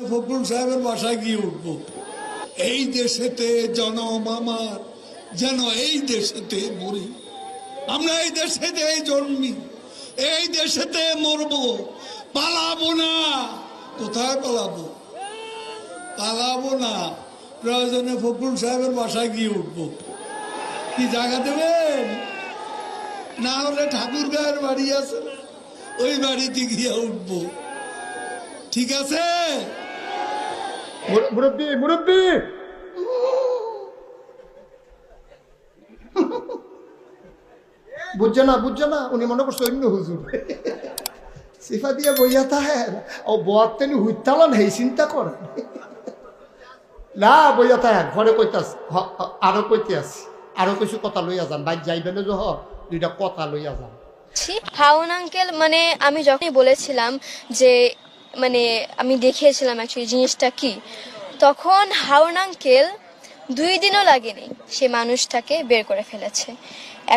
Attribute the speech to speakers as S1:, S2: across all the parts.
S1: ফখরুল সাহেবের বাসায় গিয়ে উঠবো। এই দেশেতে জনম আমার, যেন এই দেশেতে মরি। আমরা এই দেশেতে জন্মি, এই দেশেতে মরবো, পালাবো না। কোথায় পালাবো? পালাবো না। প্রয়োজনে ফখরুল সাহেবের বাসায় গিয়ে উঠবো। কি জায়গা দেবেন? না হলে ঠাকুর গায়ের বাড়ি আছে, ওই বাড়িতে গিয়ে উঠবো। ঠিক আছে?
S2: মুরব্বী মুরব্বী, বুঝছো না, উনি মনে করছে অন্য হুজুর। সিফা দিয়ে বইয়া তাহের ও বোয়াতেনি হুইতালান হেই চিন্তা করে না বইয়া তাহের ঘরে কইতাস আরো কইতে আছি, আরো কিছু কথা লইয়া যান, বাইর যাইবেন জহ দুইটা কথা লইয়া যান।
S3: হাউন আঙ্কেল, মানে আমি যখনই বলেছিলাম যে মানে আমি দেখিয়েছিলাম অ্যাকচুয়ালি জিনিসটা কি, তখন হাউন আঙ্কেল 2 দিনও লাগেনি সে মানুষটাকে বের করে ফেলেছে।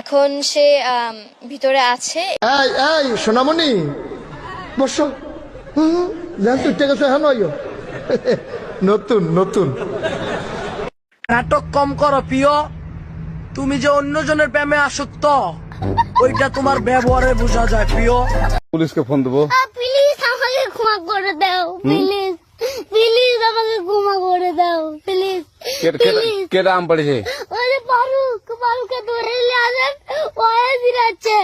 S3: এখন সে ভিতরে আছে।
S2: এই এই সোনামণি বসো, জান তুই গেছো হ্যাঁ নয় নতুন নতুন
S4: নাটক কম করো প্রিয়। তুমি যে অন্যজনের প্রেমে আসক্ত, ওইটা তোমার ব্যবহারে বোঝা যায় প্রিয়।
S5: পুলিশকে ফোন দেবো।
S6: প্লিজ আমাকে ক্ষমা করে দাও, প্লিজ প্লিজ আমাকে ক্ষমা করে দাও, প্লিজ।
S5: কেটা আম পড়েছে?
S6: ওই ফারুককে ধরে নিয়ে আসেন, ও জিরাচ্ছে,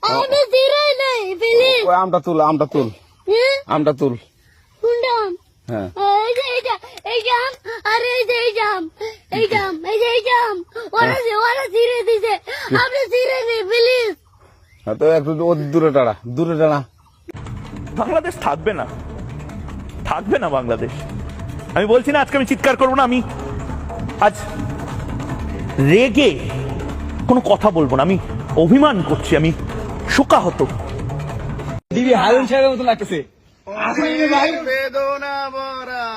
S6: আমি জিরাই নাই, প্লিজ।
S5: ওই আমটা তুল আমটা তুল।
S6: কোনটা আম?
S5: হ্যাঁ
S6: এই জাম, আরে এই জাম, ওরা জিরে দিছে, আপনি জিরে নেই, প্লিজ।
S5: তো একটু দূরে টানা।
S7: বাংলাদেশ থাকবে না বাংলাদেশ। আমি বলছি না আজকে আমি চিৎকার করবো না, আমি আজ রেগে কোনো কথা বলবো না, আমি অভিমান করছি, আমি শোকাহত।
S4: দিবি হারুন সাহেবের মতো লাগতেছে।
S8: বেদনা ভরা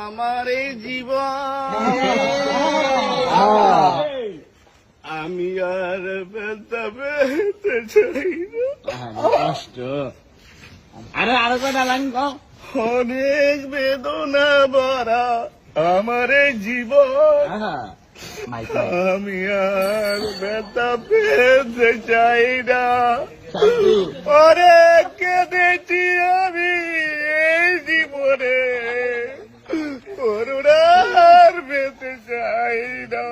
S8: আমার এই জীবন, আমি আর ব্যথা পেতে চাই না। কষ্ট আরো কটা লাইন কও। অনেক বেদনা ভরা আমার এই জীবন, আমি আর ব্যথা পেতে চাই না। অনেক কেঁদেছি আমি এই জীবনে, করুণার পেতে চাই না।